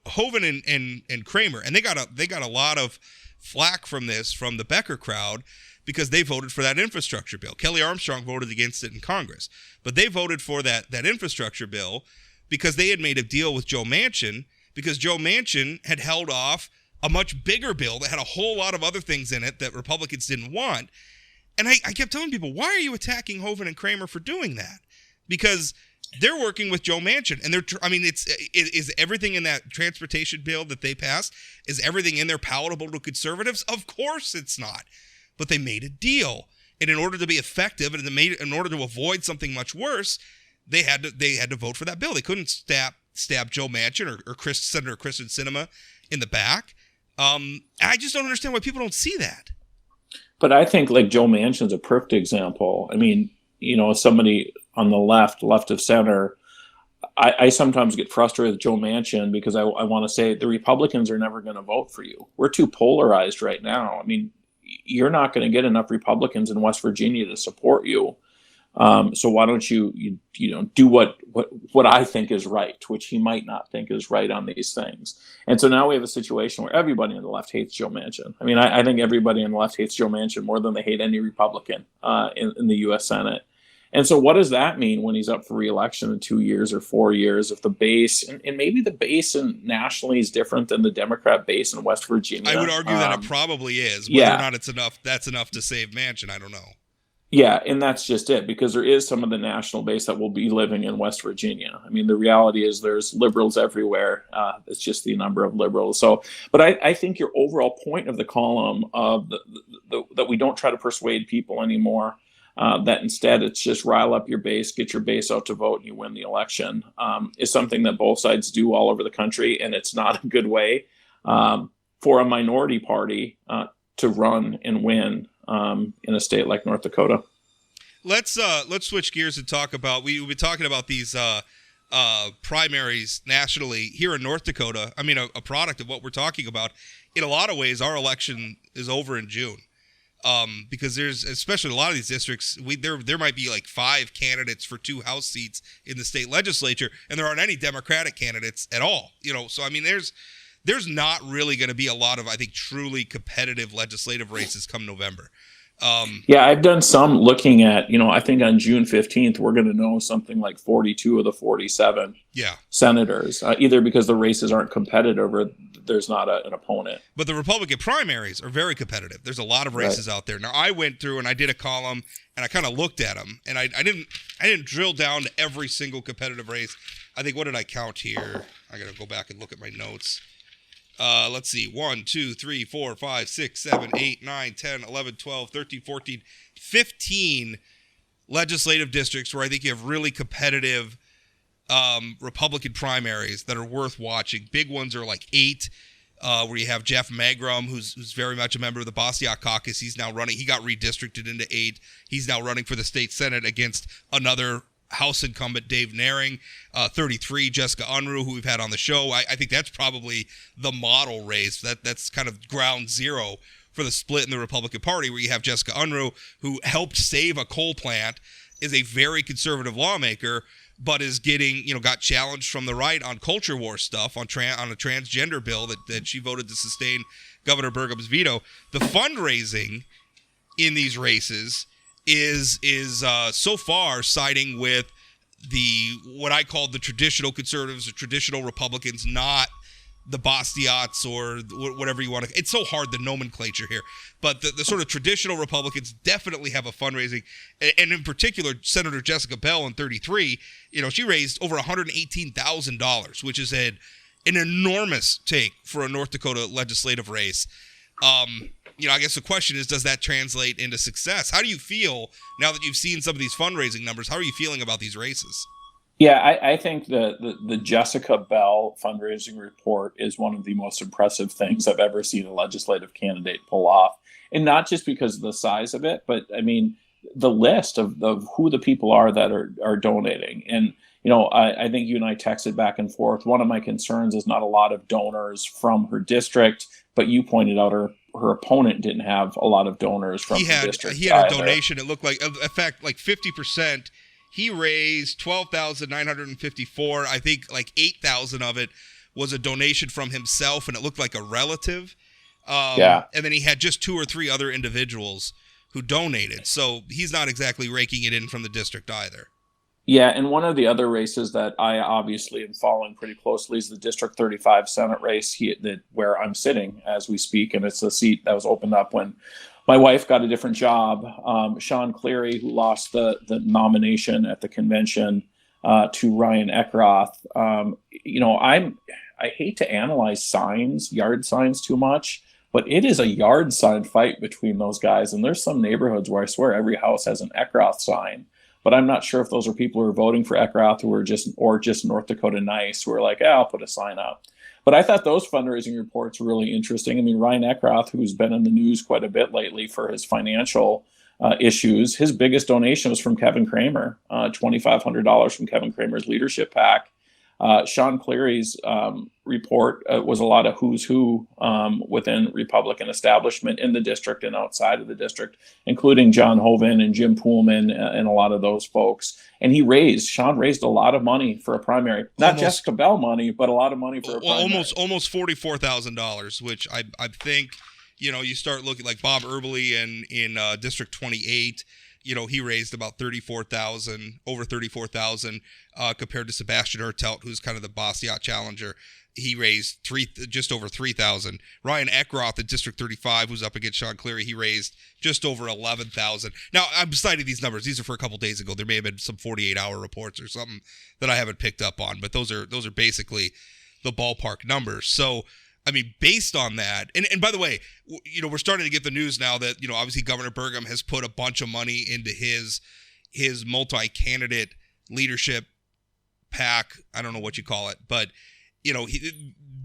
Speaker 1: Hoven and Kramer, and they got a lot of flack from the Becker crowd because they voted for that infrastructure bill. Kelly Armstrong voted against it in Congress, but they voted for that infrastructure bill because they had made a deal with Joe Manchin because Joe Manchin had held off a much bigger bill that had a whole lot of other things in it that Republicans didn't want. And I kept telling people, why are you attacking Hoven and Kramer for doing that? Because they're working with Joe Manchin, and is everything in that transportation bill that they passed, is everything in there palatable to conservatives? Of course it's not. But they made a deal, and in order to be effective, and in order to avoid something much worse, they had to vote for that bill. They couldn't stab Joe Manchin or Senator Kristen Sinema in the back. I just don't understand why people don't see that.
Speaker 3: But I think like Joe Manchin's a perfect example. I mean, somebody on the left of center, I sometimes get frustrated with Joe Manchin because I want to say the Republicans are never going to vote for you. We're too polarized right now. I mean, you're not going to get enough Republicans in West Virginia to support you. So why don't you do what I think is right, which he might not think is right on these things. And so now we have a situation where everybody on the left hates Joe Manchin. I mean, I think everybody on the left hates Joe Manchin more than they hate any Republican in the U.S. Senate. And so what does that mean when he's up for re-election in 2 years or 4 years if the base, and maybe the base nationally is different than the Democrat base in West Virginia?
Speaker 1: I would argue that it probably is. Whether or not that's enough to save Manchin, I don't know.
Speaker 3: Yeah, and that's just it, because there is some of the national base that will be living in West Virginia. I mean, the reality is there's liberals everywhere. It's just the number of liberals. So, but I think your overall point of the column of that we don't try to persuade people anymore, that instead it's just rile up your base, get your base out to vote, and you win the election, is something that both sides do all over the country, and it's not a good way for a minority party to run and win in a state like North Dakota.
Speaker 1: Let's switch gears and talk about, we've been talking about these primaries nationally here in North Dakota. I mean, a product of what we're talking about. In a lot of ways, our election is over in June because there's, especially a lot of these districts, there might be like 5 candidates for 2 House seats in the state legislature, and there aren't any Democratic candidates at all. So I mean, there's not really going to be a lot of, I think, truly competitive legislative races come November.
Speaker 3: Yeah, I've done some looking at, I think on June 15th, we're going to know something like 42 of the 47 senators, either because the races aren't competitive or there's not an opponent.
Speaker 1: But the Republican primaries are very competitive. There's a lot of races out there. Now, I went through and I did a column and I kind of looked at them, and I didn't drill down to every single competitive race. I think, what did I count here? I got to go back and look at my notes. Let's see, 1, 2, 3, 4, 5, 6, 7, 8, 9, 10, 11, 12, 13, 14, 15 legislative districts where I think you have really competitive Republican primaries that are worth watching. Big ones are like 8, where you have Jeff Magrum, who's very much a member of the Bastiat caucus. He's now running. He got redistricted into 8. He's now running for the state Senate against another House incumbent, Dave Naring. 33, Jessica Unruh, who we've had on the show. I think that's probably the model race. That's kind of ground zero for the split in the Republican Party, where you have Jessica Unruh, who helped save a coal plant, is a very conservative lawmaker, but is getting, got challenged from the right on culture war stuff, on a transgender bill that she voted to sustain Governor Burgum's veto. The fundraising in these races is so far siding with what I call the traditional conservatives or traditional Republicans, not the Bastiats or whatever you want to. It's so hard, the nomenclature here, but the sort of traditional Republicans definitely have a fundraising, and in particular, Senator Jessica Bell in 33. She raised over $118,000, which is an enormous take for a North Dakota legislative race. I guess the question is, does that translate into success? How do you feel now that you've seen some of these fundraising numbers? How are you feeling about these races?
Speaker 3: Yeah, I think the Jessica Bell fundraising report is one of the most impressive things I've ever seen a legislative candidate pull off. And not just because of the size of it, but I mean, the list of who the people are that are donating. And, I think you and I texted back and forth. One of my concerns is not a lot of donors from her district, but you pointed out her opponent didn't have a lot of donors from her district.
Speaker 1: He had a donation. It looked like, in fact, like 50%. He raised $12,954. I think like 8,000 of it was a donation from himself, and it looked like a relative. And then he had just 2 or 3 other individuals who donated. So he's not exactly raking it in from the district either.
Speaker 3: Yeah, and one of the other races that I obviously am following pretty closely is the District 35 Senate race where I'm sitting as we speak, and it's a seat that was opened up when my wife got a different job. Sean Cleary, who lost the nomination at the convention to Ryan Eckroth. I hate to analyze yard signs too much, but it is a yard sign fight between those guys. And there's some neighborhoods where I swear every house has an Eckroth sign. But I'm not sure if those are people who are voting for Eckroth who are just North Dakota nice, who are like, I'll put a sign up. But I thought those fundraising reports were really interesting. I mean, Ryan Eckroth, who's been in the news quite a bit lately for his financial issues, his biggest donation was from Kevin Kramer, $2,500 from Kevin Kramer's leadership PAC. Sean Cleary's report was a lot of who's who within Republican establishment in the district and outside of the district, including John Hoeven and Jim Poolman and a lot of those folks. And Sean raised a lot of money for a primary, not Jessica Bell money, but a lot of money for a primary.
Speaker 1: Almost $44,000, which I think, you start looking like Bob Erbely in District 28. He raised about over 34,000, compared to Sebastian Ertelt, who's kind of the Bastiat challenger. He raised just over 3,000. Ryan Eckroth at District 35, who's up against Sean Cleary, he raised just over 11,000. Now, I'm citing these numbers. These are for a couple days ago. There may have been some 48-hour reports or something that I haven't picked up on, but those are basically the ballpark numbers. So, I mean, based on that, and by the way, we're starting to get the news now that, obviously Governor Burgum has put a bunch of money into his multi-candidate leadership PAC. I don't know what you call it, but,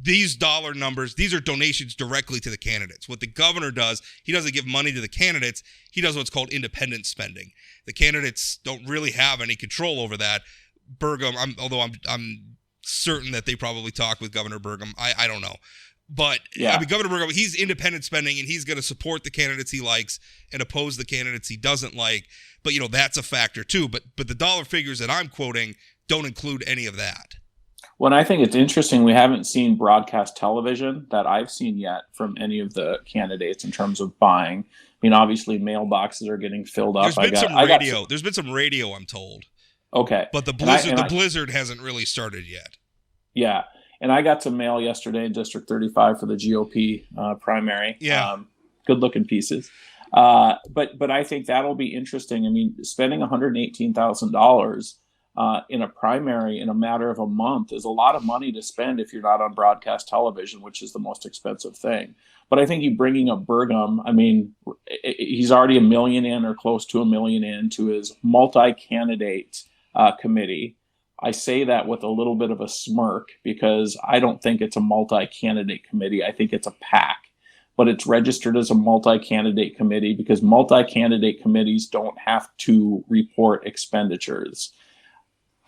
Speaker 1: these dollar numbers, these are donations directly to the candidates. What the governor does, he doesn't give money to the candidates. He does what's called independent spending. The candidates don't really have any control over that. Burgum, although I'm certain that they probably talk with Governor Burgum. I don't know. But yeah. I mean, Governor Burgum, he's independent spending, and he's going to support the candidates he likes and oppose the candidates he doesn't like. But, that's a factor too. But the dollar figures that I'm quoting don't include any of that.
Speaker 3: Well, I think it's interesting. We haven't seen broadcast television that I've seen yet from any of the candidates in terms of buying. I mean, obviously, mailboxes are getting filled up.
Speaker 1: There's been some radio. There's been some radio, I'm told.
Speaker 3: Okay.
Speaker 1: But the blizzard hasn't really started yet.
Speaker 3: Yeah. And I got some mail yesterday in District 35 for the GOP primary.
Speaker 1: Yeah.
Speaker 3: Good looking pieces. But I think that'll be interesting. I mean, spending $118,000 in a primary in a matter of a month is a lot of money to spend if you're not on broadcast television, which is the most expensive thing. But I think you bringing up Burgum, I mean, he's already $1 million in or close to $1 million into his multi-candidate committee. I say that with a little bit of a smirk because I don't think it's a multi-candidate committee. I think it's a PAC. But it's registered as a multi-candidate committee because multi-candidate committees don't have to report expenditures.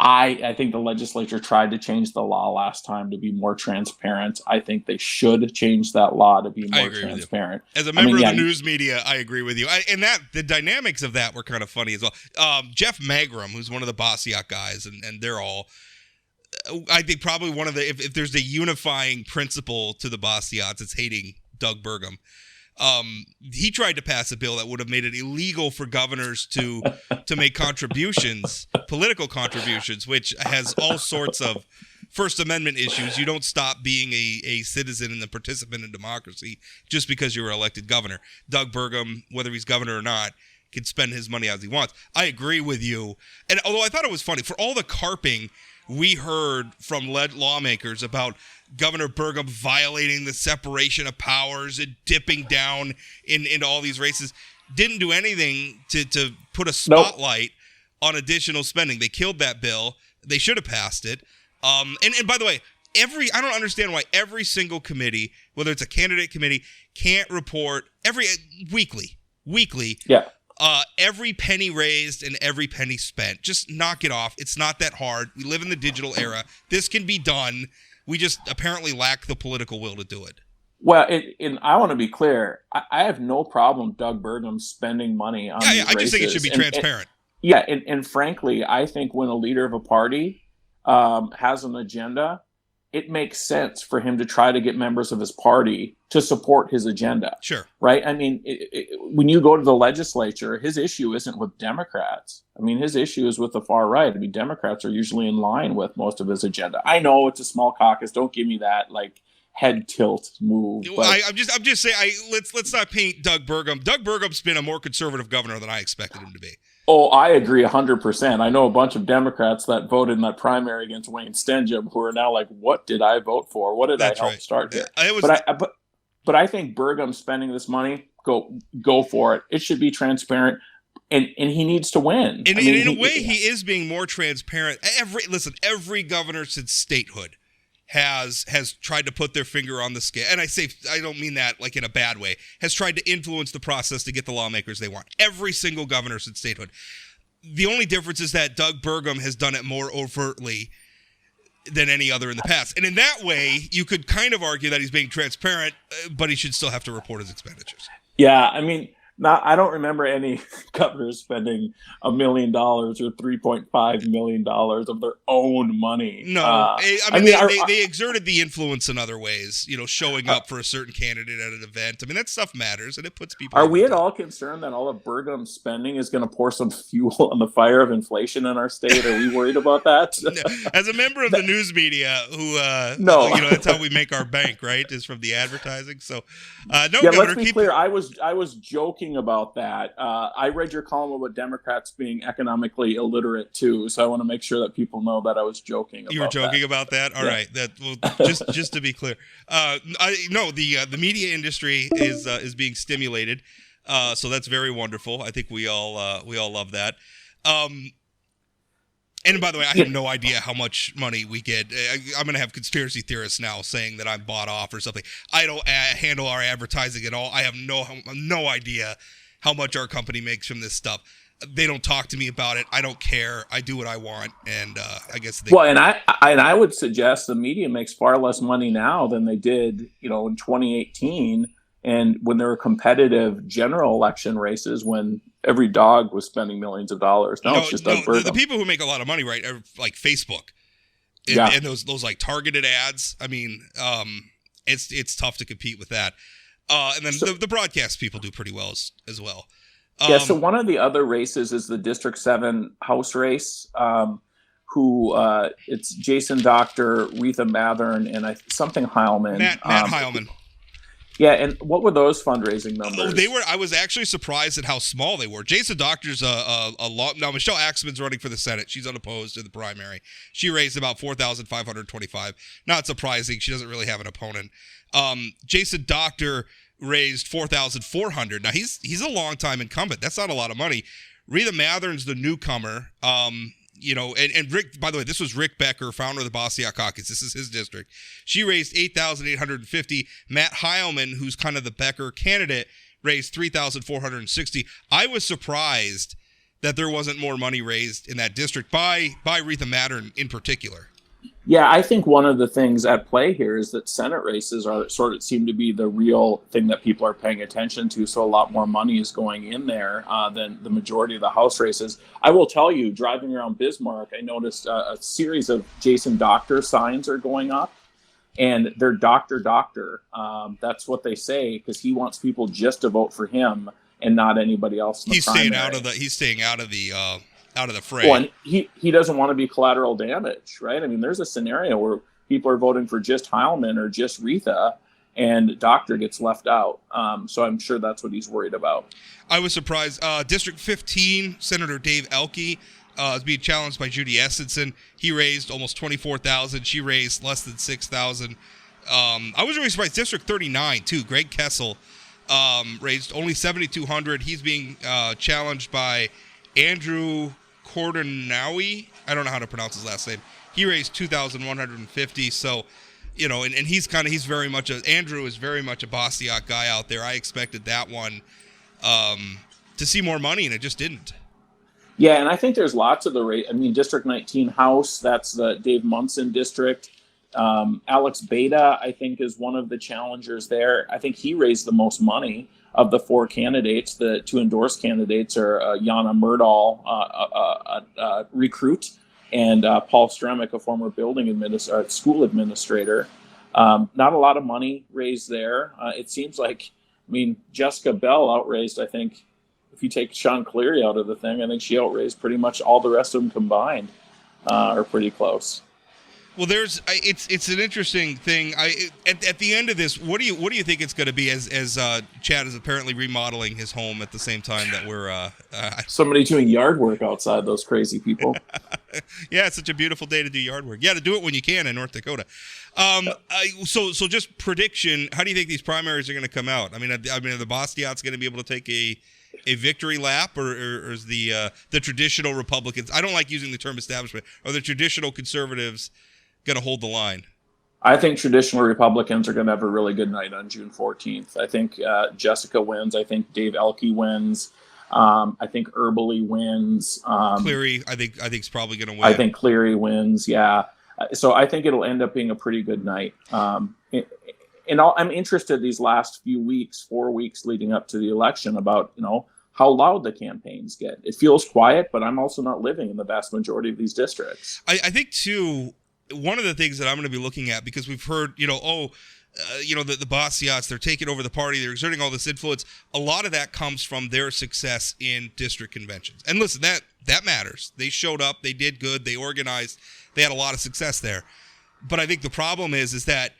Speaker 3: I think the legislature tried to change the law last time to be more transparent. I think they should change that law to be more transparent.
Speaker 1: As a member of the news media, I agree with you. And the dynamics of that were kind of funny as well. Jeff Magrum, who's one of the Basiak guys, and they're all, I think probably one of the, if there's a unifying principle to the Basiats, it's hating Doug Burgum. He tried to pass a bill that would have made it illegal for governors to make contributions, political contributions, which has all sorts of First Amendment issues. You don't stop being a citizen and a participant in democracy just because you were elected governor. Doug Burgum, whether he's governor or not, can spend his money as he wants. I agree with you. And although I thought it was funny, for all the carping we heard from lawmakers about Governor Burgum violating the separation of powers and dipping down into all these races, didn't do anything to put a spotlight on additional spending. They killed that bill. They should have passed it. And by the way, I don't understand why every single committee, whether it's a candidate committee, can't report weekly.
Speaker 3: Yeah.
Speaker 1: Every penny raised and every penny spent. Just knock it off. It's not that hard. We live in the digital era. This can be done. We just apparently lack the political will to do it.
Speaker 3: Well, and I want to be clear. I have no problem Doug Burgum spending money on these
Speaker 1: I just think it should be transparent.
Speaker 3: And frankly, I think when a leader of a party has an agenda, it makes sense for him to try to get members of his party to support his agenda.
Speaker 1: Sure.
Speaker 3: Right? I mean, when you go to the legislature, his issue isn't with Democrats. I mean, his issue is with the far right. I mean, Democrats are usually in line with most of his agenda. I know it's a small caucus. Don't give me that, like, head tilt move. But
Speaker 1: I'm just saying, let's not paint Doug Burgum. Doug Burgum's been a more conservative governor than I expected him to be.
Speaker 3: Oh, I agree 100%. I know a bunch of Democrats that voted in that primary against Wayne Stenjum who are now like, what did I vote for? What did I help start here? But I think Burgum spending this money, go for it. It should be transparent, and he needs to win.
Speaker 1: In a way, he is being more transparent. Every governor since statehood has tried to put their finger on the scale, and I don't mean that like in a bad way, has tried to influence the process to get the lawmakers they want. Every single governor since statehood. The only difference is that Doug Burgum has done it more overtly than any other in the past. And in that way, you could kind of argue that he's being transparent, but he should still have to report his expenditures.
Speaker 3: Yeah, I mean, I don't remember any governors spending $1 million or $3.5 million of their own money.
Speaker 1: No, they exerted the influence in other ways, showing up for a certain candidate at an event. I mean, that stuff matters, and it puts people...
Speaker 3: Are we at all concerned that all of Burgum's spending is going to pour some fuel on the fire of inflation in our state? Are we worried about that?
Speaker 1: As a member of the news media, who, that's how we make our bank, right, is from the advertising. So,
Speaker 3: let's be clear. I was joking about that. I read your column about Democrats being economically illiterate too, so I want to make sure that people know that I was joking about that.
Speaker 1: You were joking about that? All right. Just to be clear. The media industry is being stimulated. So that's very wonderful. I think we all love that. And by the way, I have no idea how much money we get. I'm going to have conspiracy theorists now saying that I'm bought off or something. I don't handle our advertising at all. I have no idea how much our company makes from this stuff. They don't talk to me about it. I don't care. I do what I want, and I guess they. Well,
Speaker 3: and I would suggest the media makes far less money now than they did, in 2018, and when there were competitive general election races when every dog was spending millions of dollars. Now it's just Doug Burgum.
Speaker 1: The people who make a lot of money, right, are like Facebook and those like targeted ads. I mean, it's tough to compete with that. And then the broadcast people do pretty well as well.
Speaker 3: So one of the other races is the District 7 House race, it's Jason Doctor, Retha Mathern, and something Heilman.
Speaker 1: Matt Heilman.
Speaker 3: Yeah, and what were those fundraising numbers?
Speaker 1: I was actually surprised at how small they were. Jason Doctor's a lot. Now, Michelle Axman's running for the Senate. She's unopposed in the primary. She raised about $4,525. Not surprising. She doesn't really have an opponent. Jason Doctor raised $4,400. Now, he's a long-time incumbent. That's not a lot of money. Retha Mathern's the newcomer. And Rick, by the way, this was Rick Becker, founder of the Bastiat Caucus. This is his district. She raised $8,850. Matt Heilman, who's kind of the Becker candidate, raised $3,460. I was surprised that there wasn't more money raised in that district by Retha Mathern in particular.
Speaker 3: Yeah, I think one of the things at play here is that Senate races seem to be the real thing that people are paying attention to. So a lot more money is going in there than the majority of the House races. I will tell you, driving around Bismarck, I noticed a series of Jason Doctor signs are going up, and they're Doctor. That's what they say, because he wants people just to vote for him and not anybody else in the primary.
Speaker 1: He's staying out of the fray.
Speaker 3: Well, and he doesn't want to be collateral damage, right? I mean, there's a scenario where people are voting for just Heilman or just Retha, and Doctor gets left out. So I'm sure that's what he's worried about.
Speaker 1: I was surprised. District 15, Senator Dave Elke is being challenged by Judy Essenson. He raised almost $24,000. She raised less than $6,000. I was really surprised. District 39, too. Greg Kessel raised only $7,200. He's being challenged by Andrew Cordanowi. I don't know how to pronounce his last name. He raised $2,150. So, and he's very much Andrew is very much a Bastiat guy out there. I expected that one to see more money, and it just didn't.
Speaker 3: Yeah, and I think there's lots of District 19 House, that's the Dave Munson district. Alex Beta, I think, is one of the challengers there. I think he raised the most money of the four candidates. The two endorsed candidates are Jana Murdahl, a recruit, and Paul Stremick, a former school administrator. Not a lot of money raised there. It seems like, Jessica Bell outraised, I think, if you take Sean Cleary out of the thing, I think she outraised pretty much all the rest of them combined, are pretty close.
Speaker 1: Well, it's an interesting thing. At the end of this, what do you think it's going to be as Chad is apparently remodeling his home at the same time that we're
Speaker 3: somebody doing yard work outside, those crazy people.
Speaker 1: Yeah, it's such a beautiful day to do yard work. Yeah, to do it when you can in North Dakota. So just prediction. How do you think these primaries are going to come out? Are the Bastiats going to be able to take a victory lap, or is the traditional Republicans? I don't like using the term establishment. Are the traditional conservatives going to hold the line?
Speaker 3: I think traditional Republicans are going to have a really good night on June 14th. I think Jessica wins. I think Dave Elke wins. I think Erbely wins.
Speaker 1: Cleary, I think is probably going to win.
Speaker 3: I think Cleary wins. Yeah. So I think it'll end up being a pretty good night. I'm interested these last 4 weeks leading up to the election about, how loud the campaigns get. It feels quiet, but I'm also not living in the vast majority of these districts.
Speaker 1: I think too, one of the things that I'm going to be looking at, because we've heard, the Bastiats, they're taking over the party, they're exerting all this influence. A lot of that comes from their success in district conventions. And listen, that matters. They showed up, they did good, they organized, they had a lot of success there. But I think the problem is that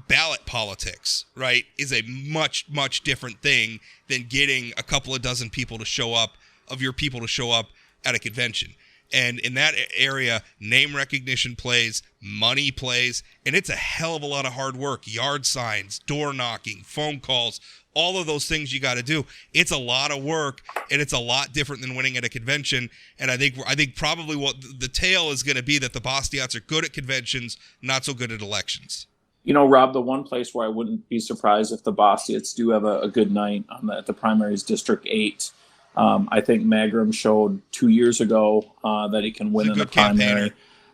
Speaker 1: ballot politics, right, is a much, much different thing than getting a couple of dozen people to show up at a convention. And in that area, name recognition plays, money plays, and it's a hell of a lot of hard work. Yard signs, door knocking, phone calls, all of those things you got to do. It's a lot of work, and it's a lot different than winning at a convention. And I think probably what the tale is going to be that the Bastiats are good at conventions, not so good at elections.
Speaker 3: Rob, the one place where I wouldn't be surprised if the Bastiats do have a good night at the primaries, District 8. I think Magrum showed 2 years ago that he can win in the primary.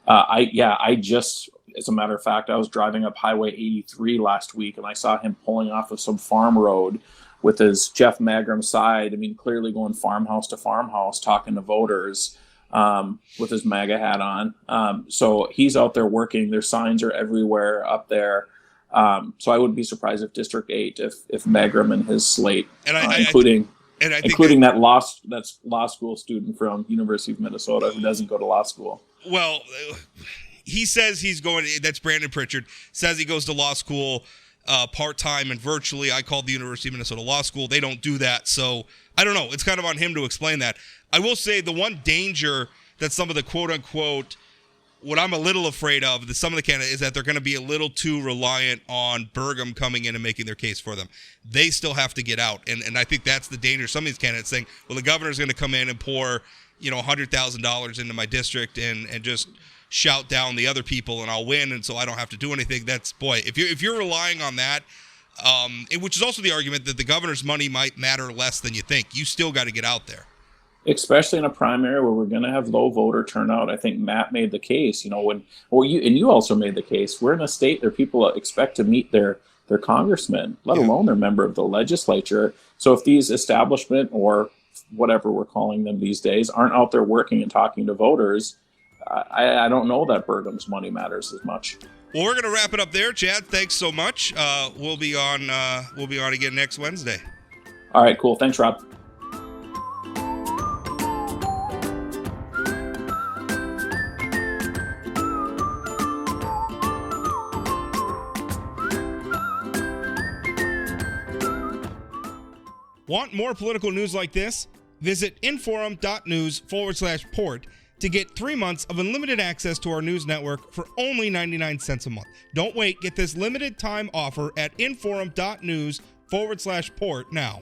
Speaker 3: As a matter of fact, I was driving up Highway 83 last week, and I saw him pulling off of some farm road with his Jeff Magrum side. Clearly going farmhouse to farmhouse, talking to voters. with his MAGA hat on. So he's out there working. Their signs are everywhere up there. So I wouldn't be surprised if District 8, if Magrum and his slate, including that law school student from University of Minnesota who doesn't go to law school.
Speaker 1: Well, he says he's going. That's Brandon Pritchard. Says he goes to law school part-time and virtually. I called the University of Minnesota Law School. They don't do that. So I don't know. It's kind of on him to explain that. I will say the one danger that some of the quote-unquote, what I'm a little afraid of, that some of the candidates, is that they're going to be a little too reliant on Burgum coming in and making their case for them. They still have to get out. And I think that's the danger. Some of these candidates saying, well, the governor's going to come in and pour, $100,000 into my district and just shout down the other people and I'll win, and so I don't have to do anything. That's, boy, if you're relying on that, which is also the argument that the governor's money might matter less than you think. You still got to get out there.
Speaker 3: Especially in a primary where we're going to have low voter turnout. I think Matt made the case, you also made the case. We're in a state where people expect to meet their congressman, let alone their member of the legislature. So if these establishment or whatever we're calling them these days aren't out there working and talking to voters, I don't know that Burgum's money matters as much.
Speaker 1: Well, we're going to wrap it up there. Chad, thanks so much. We'll be on again next Wednesday.
Speaker 3: All right, cool. Thanks, Rob.
Speaker 1: Want more political news like this? Visit inforum.news/port to get 3 months of unlimited access to our news network for only 99 cents a month. Don't wait. Get this limited time offer at inforum.news/port now.